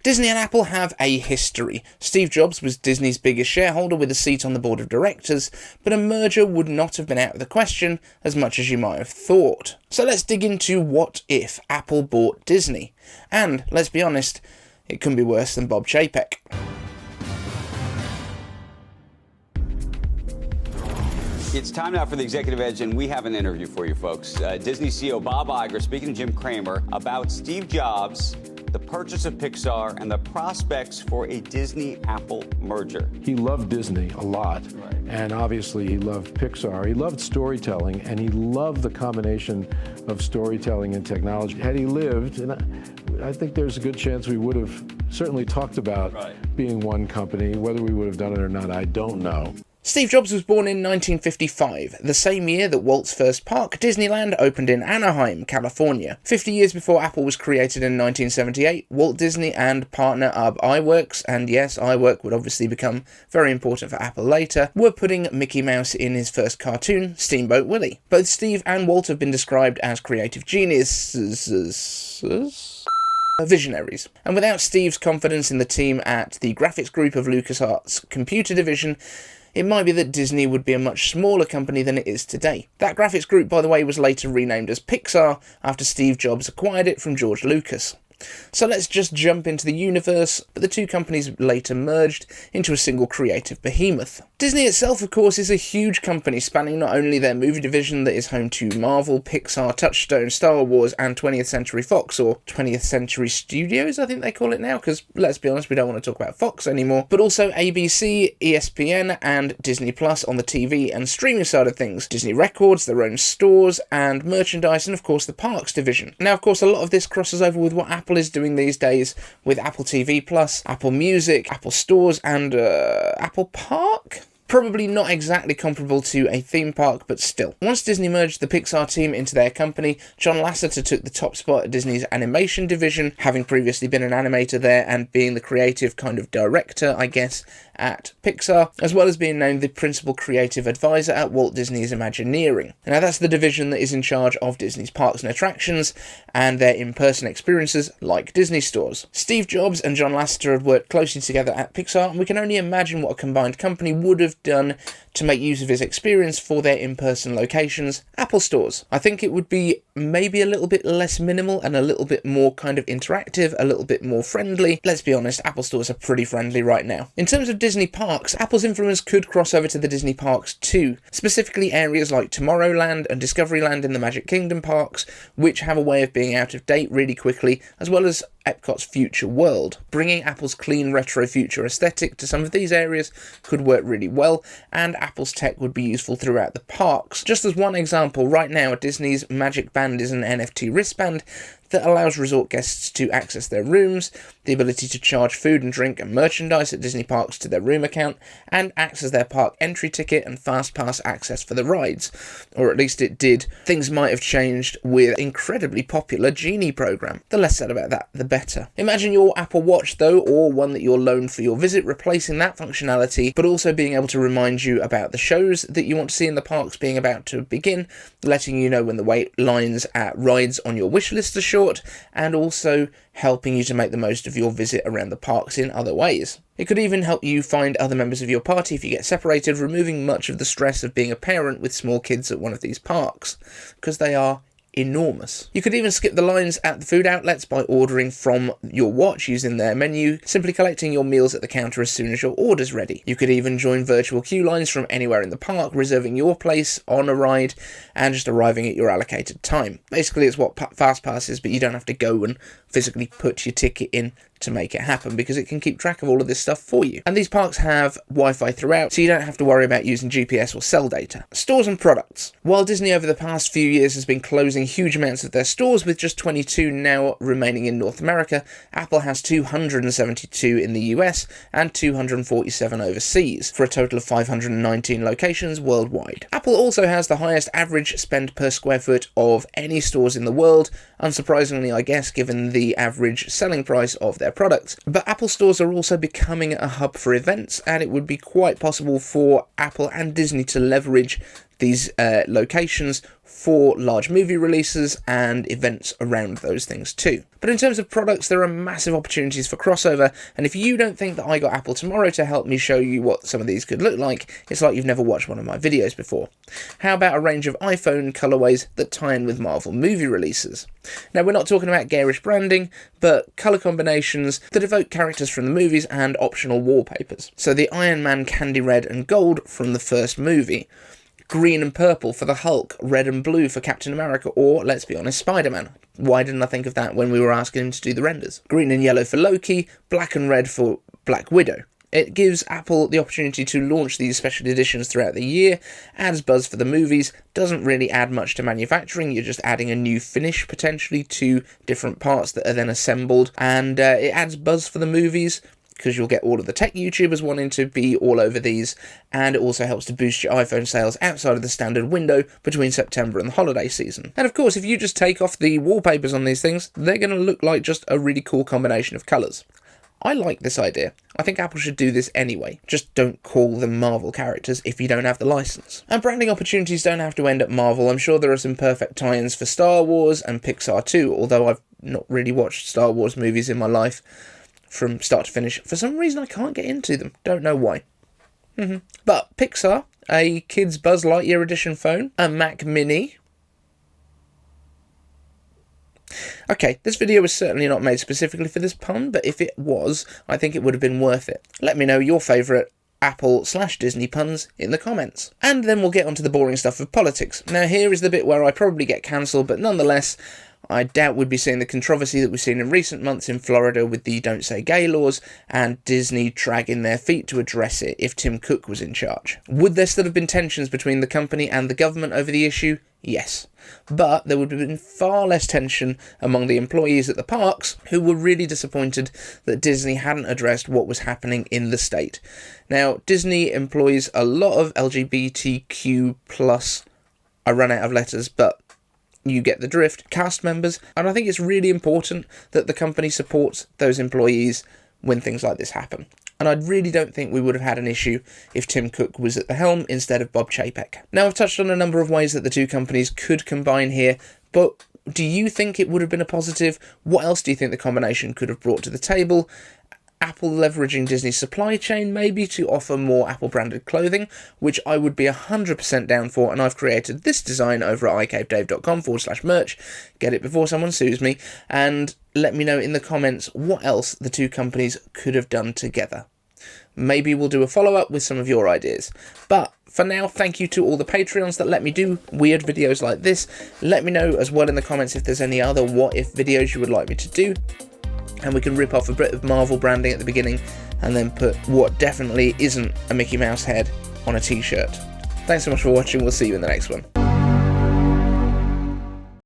Disney and Apple have a history. Steve Jobs was Disney's biggest shareholder with a seat on the board of directors, but a merger would not have been out of the question as much as you might have thought. So let's dig into what if Apple bought Disney. And, let's be honest, it couldn't be worse than Bob Chapek. It's time now for the Executive Edge, and we have an interview for you folks. Disney CEO Bob Iger speaking to Jim Cramer about Steve Jobs, the purchase of Pixar, and the prospects for a Disney-Apple merger. He loved Disney a lot, right, and obviously he loved Pixar. He loved storytelling, and he loved the combination of storytelling and technology. Had he lived, and I think there's a good chance we would have certainly talked about being one company. Whether we would have done it or not, I don't know. Steve Jobs was born in 1955, the same year that Walt's first park, Disneyland, opened in Anaheim, California. 50 years before Apple was created in 1978, Walt Disney and partner Ub Iwerks, and yes, Iwerk would obviously become very important for Apple later, were putting Mickey Mouse in his first cartoon, Steamboat Willie. Both Steve and Walt have been described as creative geniuses. Visionaries. And without Steve's confidence in the team at the graphics group of LucasArts' computer division, it might be that Disney would be a much smaller company than it is today. That graphics group, by the way, was later renamed as Pixar after Steve Jobs acquired it from George Lucas. So let's just jump into the universe, but the two companies later merged into a single creative behemoth. Disney itself, of course, is a huge company spanning not only their movie division that is home to Marvel, Pixar, Touchstone, Star Wars, and 20th Century Fox, or 20th Century Studios, I think they call it now, because let's be honest, we don't want to talk about Fox anymore, but also ABC, ESPN, and Disney Plus on the TV and streaming side of things, Disney Records, their own stores, and merchandise, and of course the parks division. Now, of course, a lot of this crosses over with what Apple is doing these days with Apple TV Plus, Apple Music, Apple Stores, and Apple Park? Probably not exactly comparable to a theme park, but still. Once Disney merged the Pixar team into their company, John Lasseter took the top spot at Disney's animation division, having previously been an animator there and being the creative kind of director, I guess, at Pixar, as well as being named the principal creative advisor at Walt Disney's Imagineering. Now that's the division that is in charge of Disney's parks and attractions and their in-person experiences like Disney stores. Steve Jobs and John Lasseter had worked closely together at Pixar, and we can only imagine what a combined company would have done to make use of his experience for their in-person locations, Apple stores. I think it would be maybe a little bit less minimal and a little bit more kind of interactive, a little bit more friendly. Let's be honest, Apple stores are pretty friendly right now. In terms of Disney parks, Apple's influence could cross over to the Disney parks too, specifically areas like Tomorrowland and Discoveryland in the Magic Kingdom parks, which have a way of being out of date really quickly, as well as Epcot's Future World. Bringing Apple's clean retro future aesthetic to some of these areas could work really well, and Apple's tech would be useful throughout the parks. Just as one example, right now Disney's Magic Band is an NFT wristband that allows resort guests to access their rooms, the ability to charge food and drink and merchandise at Disney parks to their room account, and acts as their park entry ticket and fast pass access for the rides. Or at least it did. Things might have changed with incredibly popular Genie program. The less said about that, the better. Imagine your Apple Watch though, or one that you're loaned for your visit, replacing that functionality, but also being able to remind you about the shows that you want to see in the parks being about to begin, letting you know when the wait lines at rides on your wish list are short, and also helping you to make the most of your visit around the parks in other ways. It could even help you find other members of your party if you get separated, removing much of the stress of being a parent with small kids at one of these parks, because they are enormous. You could even skip the lines at the food outlets by ordering from your watch using their menu, simply collecting your meals at the counter as soon as your order's ready. You could even join virtual queue lines from anywhere in the park, reserving your place on a ride and just arriving at your allocated time. Basically, it's what FastPass is, but you don't have to go and physically put your ticket in to make it happen, because it can keep track of all of this stuff for you. And these parks have Wi-Fi throughout, so you don't have to worry about using GPS or cell data. Stores and products. While Disney over the past few years has been closing huge amounts of their stores, with just 22 now remaining in North America, Apple has 272 in the US and 247 overseas, for a total of 519 locations worldwide. Apple also has the highest average spend per square foot of any stores in the world, unsurprisingly I guess, given the average selling price of their products. But Apple stores are also becoming a hub for events, and it would be quite possible for Apple and Disney to leverage these locations for large movie releases and events around those things too. But in terms of products, there are massive opportunities for crossover, and if you don't think that I got Apple tomorrow to help me show you what some of these could look like, it's like you've never watched one of my videos before. How about a range of iPhone colorways that tie in with Marvel movie releases? Now, we're not talking about garish branding, but colour combinations that evoke characters from the movies and optional wallpapers. So the Iron Man candy red and gold from the first movie, green and purple for the Hulk, red and blue for Captain America, or, let's be honest, Spider-Man. Why didn't I think of that when we were asking him to do the renders? Green and yellow for Loki, black and red for Black Widow. It gives Apple the opportunity to launch these special editions throughout the year, adds buzz for the movies, doesn't really add much to manufacturing, you're just adding a new finish potentially to different parts that are then assembled, and it adds buzz for the movies, because you'll get all of the tech YouTubers wanting to be all over these, and it also helps to boost your iPhone sales outside of the standard window between September and the holiday season. And of course, if you just take off the wallpapers on these things, they're going to look like just a really cool combination of colours. I like this idea. I think Apple should do this anyway. Just don't call them Marvel characters if you don't have the license. And branding opportunities don't have to end at Marvel. I'm sure there are some perfect tie-ins for Star Wars and Pixar too, although I've not really watched Star Wars movies in my life from start to finish. For some reason I can't get into them. Don't know why. But Pixar, a kid's Buzz Lightyear edition phone, a Mac Mini. Okay, this video was certainly not made specifically for this pun, but if it was, I think it would have been worth it. Let me know your favourite Apple/Disney puns in the comments. And then we'll get onto the boring stuff of politics. Now here is the bit where I probably get cancelled, but nonetheless, I doubt we'd be seeing the controversy that we've seen in recent months in Florida with the Don't Say Gay laws, and Disney dragging their feet to address it if Tim Cook was in charge. Would there still have been tensions between the company and the government over the issue? Yes. But there would have been far less tension among the employees at the parks, who were really disappointed that Disney hadn't addressed what was happening in the state. Now, Disney employs a lot of LGBTQ+, I run out of letters, but you get the drift, cast members, and I think it's really important that the company supports those employees when things like this happen. And I really don't think we would have had an issue if Tim Cook was at the helm instead of Bob Chapek. Now, I've touched on a number of ways that the two companies could combine here, but do you think it would have been a positive? What else do you think the combination could have brought to the table? Apple leveraging Disney's supply chain maybe to offer more Apple-branded clothing, which I would be 100% down for, and I've created this design over at iCaveDave.com/merch. Get it before someone sues me, and let me know in the comments what else the two companies could have done together. Maybe we'll do a follow-up with some of your ideas. But for now, thank you to all the Patreons that let me do weird videos like this. Let me know as well in the comments if there's any other what-if videos you would like me to do. And we can rip off a bit of Marvel branding at the beginning and then put what definitely isn't a Mickey Mouse head on a t-shirt. Thanks so much for watching, we'll see you in the next one.